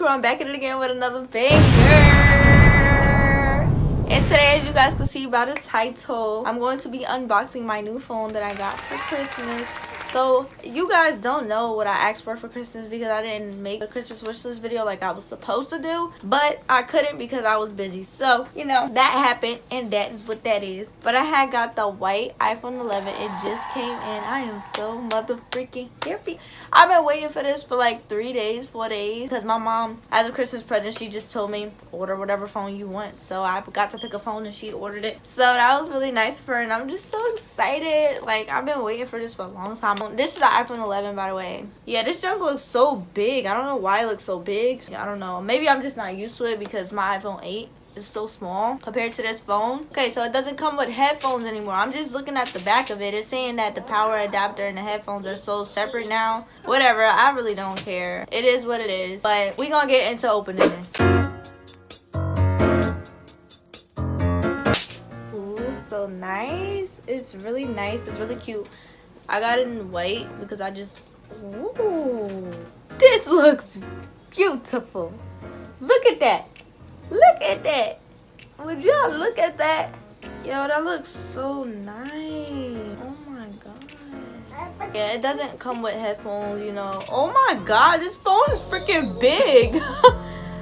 crew. I'm back at it again with another banger. And today, as you guys can see by the title, I'm going to be unboxing my new phone that I got for Christmas. So you guys don't know what I asked for Christmas because I didn't make a Christmas wish list video like I was supposed to do, but I couldn't because I was busy. So you know that happened, and that is what that is. But I had got the white iPhone 11. It just came in. I am so mother freaking happy. I've been waiting for this for like 3 days, 4 days, because my mom, as a Christmas present, she just told me order whatever phone you want. So I got to pick a phone and she ordered it. So that was really nice for her, and I'm just so excited. Like, I've been waiting for this for a long time. This is the iPhone 11, by the way. Yeah, this junk looks so big. I don't know why it looks so big. I don't know. Maybe I'm just not used to it because my iPhone 8 is so small compared to this phone. Okay, so it doesn't come with headphones anymore. I'm just looking at the back of it. It's saying that the power adapter and the headphones are so separate now. Whatever. I really don't care. It is what it is. But we gonna get into opening this. Ooh, so nice. It's really nice. It's really cute. I got it in white because I just, ooh, this looks beautiful. Look at that. Look at that. Would y'all look at that? Yo, that looks so nice. Oh my god. Yeah, it doesn't come with headphones, you know. Oh my god, this phone is freaking big.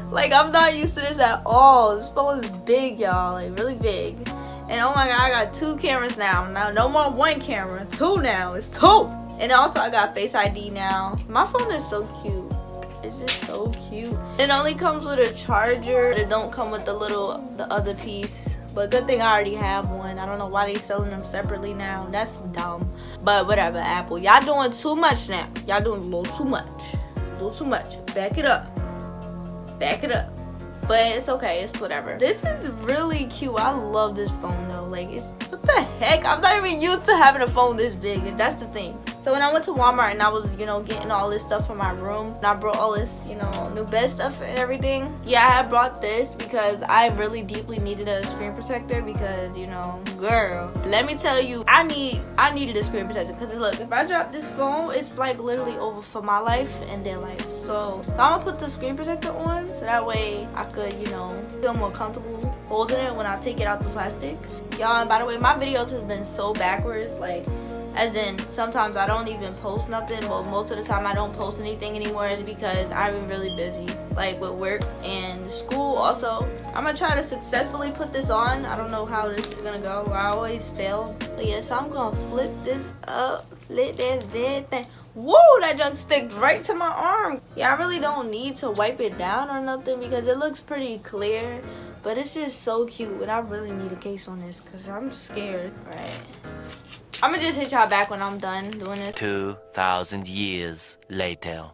Like, I'm not used to this at all. This phone is big, y'all. Like, really big. And oh my god, I got 2 cameras now. Now, no more 1 camera. 2 now. It's 2. And also, I got Face ID now. My phone is so cute. It's just so cute. It only comes with a charger. It don't come with the other piece. But good thing I already have one. I don't know why they selling them separately now. That's dumb. But whatever, Apple. Y'all doing too much now. Y'all doing a little too much. A little too much. Back it up. Back it up. But it's okay, it's whatever. This is really cute. I love this phone though. Like, it's, what the heck? I'm not even used to having a phone this big, and that's the thing. So when I went to Walmart and I was, you know, getting all this stuff for my room, and I brought all this, you know, new bed stuff and everything. Yeah, I had brought this because I really deeply needed a screen protector because, you know, girl, let me tell you, I needed a screen protector because look, if I drop this phone, it's like literally over for my life and their life. So I'm gonna put the screen protector on so that way I could, you know, feel more comfortable holding it when I take it out the plastic. Y'all, and by the way, my videos have been so backwards, like, as in, sometimes I don't even post nothing, but most of the time I don't post anything anymore is because I've been really busy, like with work and school also. I'm gonna try to successfully put this on. I don't know how this is gonna go. I always fail. But yeah, so I'm gonna flip this up, flip that bed thing. Whoa, that junk sticked right to my arm. Yeah, I really don't need to wipe it down or nothing because it looks pretty clear. But it's just so cute, and I really need a case on this because I'm scared. All right. I'm gonna just hit y'all back when I'm done doing this. 2,000 years later.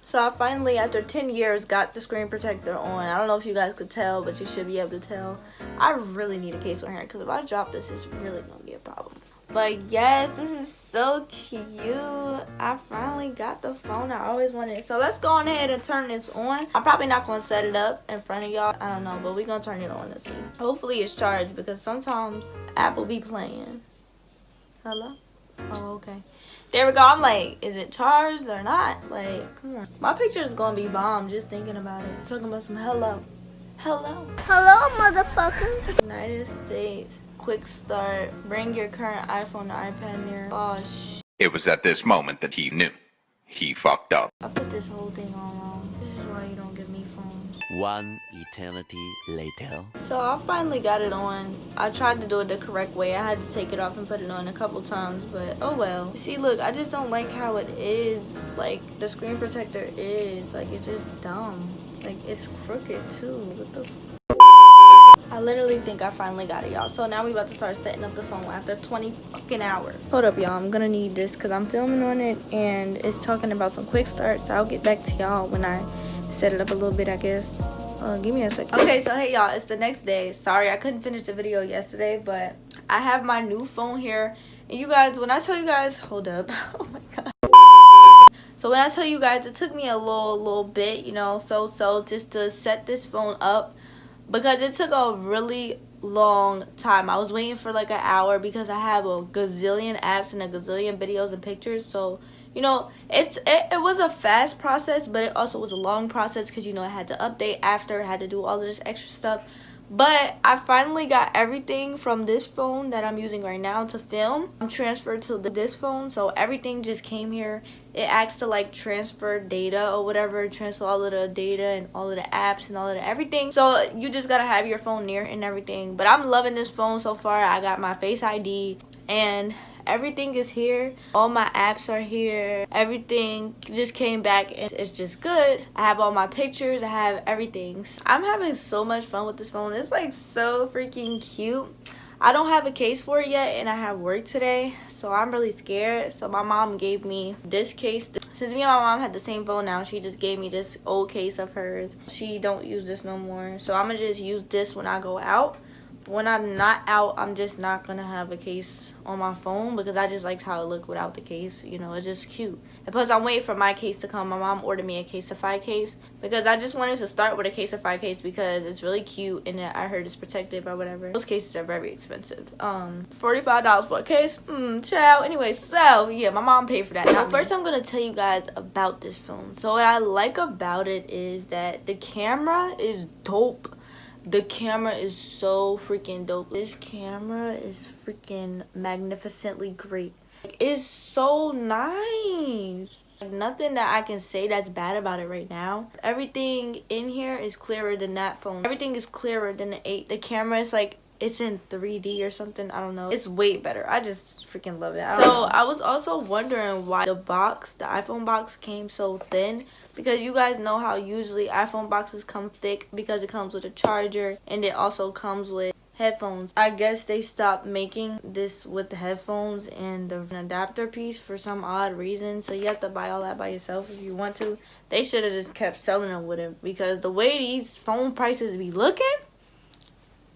So I finally, after 10 years, got the screen protector on. I don't know if you guys could tell, but you should be able to tell. I really need a case on here because if I drop this, it's really gonna be a problem. But yes, this is so cute. I finally got the phone I always wanted. So let's go on ahead and turn this on. I'm probably not going to set it up in front of y'all. I don't know, but we're going to turn it on and see. Hopefully it's charged because sometimes Apple be playing. Hello? Oh, okay. There we go. I'm like, is it charged or not? Like, come on. My picture is going to be bomb just thinking about it. Talking about some hello. Hello. Hello, motherfucker. United States. Quick start. Bring your current iPhone to iPad near. Oh, It was at this moment that he knew. He fucked up. I put this whole thing on wrong. This is why you don't give me phones. 1 eternity later. So I finally got it on. I tried to do it the correct way. I had to take it off and put it on a couple times, but oh well. See, look, I just don't like how it is. Like, the screen protector is. Like, it's just dumb. Like, it's crooked too. What the f. I literally think I finally got it, y'all. So now we about to start setting up the phone after 20 fucking hours. Hold up, y'all. I'm gonna need this because I'm filming on it and it's talking about some quick starts. So I'll get back to y'all when I set it up a little bit, I guess. Give me a second. Okay, so hey, y'all. It's the next day. Sorry, I couldn't finish the video yesterday, but I have my new phone here. And you guys, when I tell you guys, hold up. Oh my god. So when I tell you guys, it took me a little bit, you know, so just to set this phone up. Because it took a really long time. I was waiting for like an hour because I have a gazillion apps and a gazillion videos and pictures. So, You know, it was a fast process, but it also was a long process because, you know, I had to update after, I had to do all of this extra stuff. But I finally got everything from this phone that I'm using right now to film. I'm transferred to this phone, so everything just came here. It asks to like transfer data or whatever, transfer all of the data and all of the apps and all of the everything. So you just gotta have your phone near and everything. But I'm loving this phone so far. I got my Face ID and everything is here. All my apps are here. Everything just came back and it's just good. I have all my pictures. I have everything. I'm having so much fun with this phone. It's like so freaking cute. I don't have a case for it yet and I have work today, so I'm really scared. So my mom gave me this case. Since me and my mom had the same phone now, she just gave me this old case of hers. She don't use this no more, so I'm gonna just use this when I go out. When I'm not out, I'm just not gonna have a case on my phone because I just liked how it looked without the case. You know, it's just cute. And plus, I'm waiting for my case to come. My mom ordered me a Casetify case because I just wanted to start with a Casetify case because it's really cute and I heard it's protective or whatever. Those cases are very expensive. $45 for a case. Child. Anyway, so yeah, my mom paid for that. Now, first I'm gonna tell you guys about this phone. So what I like about it is that the camera is dope. The camera is so freaking dope. This camera is freaking magnificently great. It's so nice. Nothing that I can say that's bad about it right now. Everything in here is clearer than that phone. Everything is clearer than the 8. The camera is like, it's in 3D or something. I don't know. It's way better. I just freaking love it. So I was also wondering why the iPhone box came so thin. Because you guys know how usually iPhone boxes come thick because it comes with a charger and it also comes with headphones. I guess they stopped making this with the headphones and the adapter piece for some odd reason. So you have to buy all that by yourself if you want to. They should have just kept selling them with it because the way these phone prices be looking,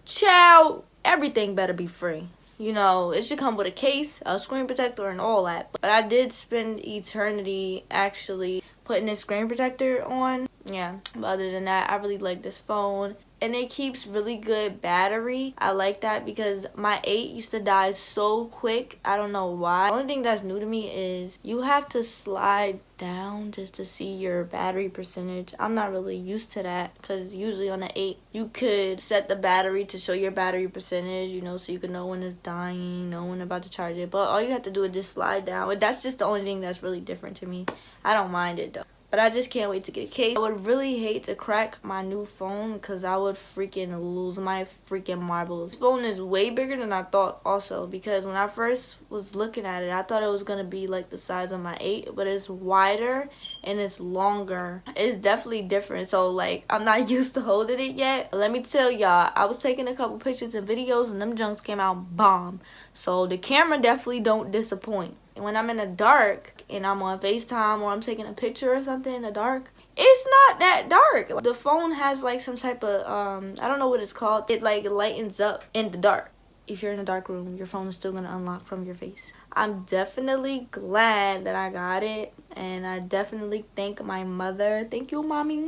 child, everything better be free. You know, it should come with a case, a screen protector, and all that. But I did spend eternity actually putting this screen protector on. Yeah, but other than that, I really like this phone. And it keeps really good battery. I like that because my 8 used to die so quick. I don't know why. The only thing that's new to me is you have to slide down just to see your battery percentage. I'm not really used to that because usually on the 8 you could set the battery to show your battery percentage, you know, so you can know when it's dying, know when about to charge it. But all you have to do is just slide down. That's just the only thing that's really different to me. I don't mind it though. But I just can't wait to get a case. I would really hate to crack my new phone because I would freaking lose my freaking marbles. This phone is way bigger than I thought also because when I first was looking at it, I thought it was going to be like the size of my 8, but it's wider and it's longer. It's definitely different. So like, I'm not used to holding it yet. But let me tell y'all, I was taking a couple pictures and videos and them junks came out bomb. So the camera definitely don't disappoint. And when I'm in the dark and I'm on FaceTime or I'm taking a picture or something in the dark, it's not that dark. The phone has like some type of, I don't know what it's called. It like lightens up in the dark. If you're in a dark room, your phone is still going to unlock from your face. I'm definitely glad that I got it. And I definitely thank my mother. Thank you, mommy.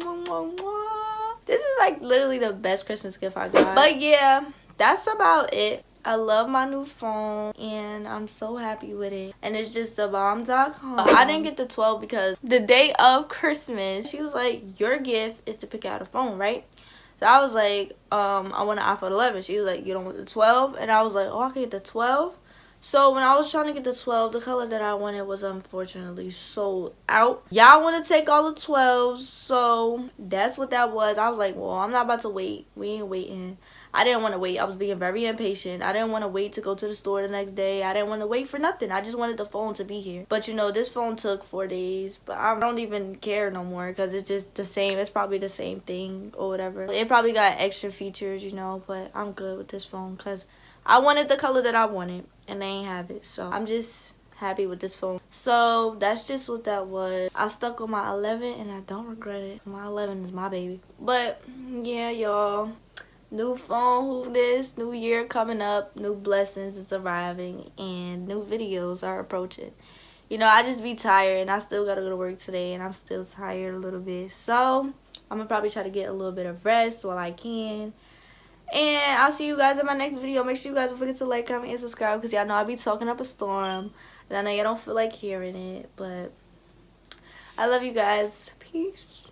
This is like literally the best Christmas gift I got. But yeah, that's about it. I love my new phone and I'm so happy with it. And it's just the bomb.com. I didn't get the 12 because the day of Christmas, she was like, your gift is to pick out a phone, right? So I was like, I want an iPhone 11. She was like, you don't want the 12? And I was like, oh, I can get the 12? So when I was trying to get the 12, the color that I wanted was unfortunately sold out. Y'all want to take all the 12s, so that's what that was. I was like, well, I'm not about to wait. We ain't waiting. I didn't want to wait. I was being very impatient. I didn't want to wait to go to the store the next day. I didn't want to wait for nothing. I just wanted the phone to be here. But, you know, this phone took 4 days. But I don't even care no more because it's just the same. It's probably the same thing or whatever. It probably got extra features, you know, but I'm good with this phone because I wanted the color that I wanted and they ain't have it. So I'm just happy with this phone. So that's just what that was. I stuck on my 11 and I don't regret it. My 11 is my baby. But, yeah, y'all. New phone, who this, new year coming up, new blessings is arriving, and new videos are approaching. You know, I just be tired, and I still gotta go to work today, and I'm still tired a little bit. So, I'm gonna probably try to get a little bit of rest while I can. And I'll see you guys in my next video. Make sure you guys don't forget to like, comment, and subscribe, because y'all know I be talking up a storm. And I know y'all don't feel like hearing it, but I love you guys. Peace.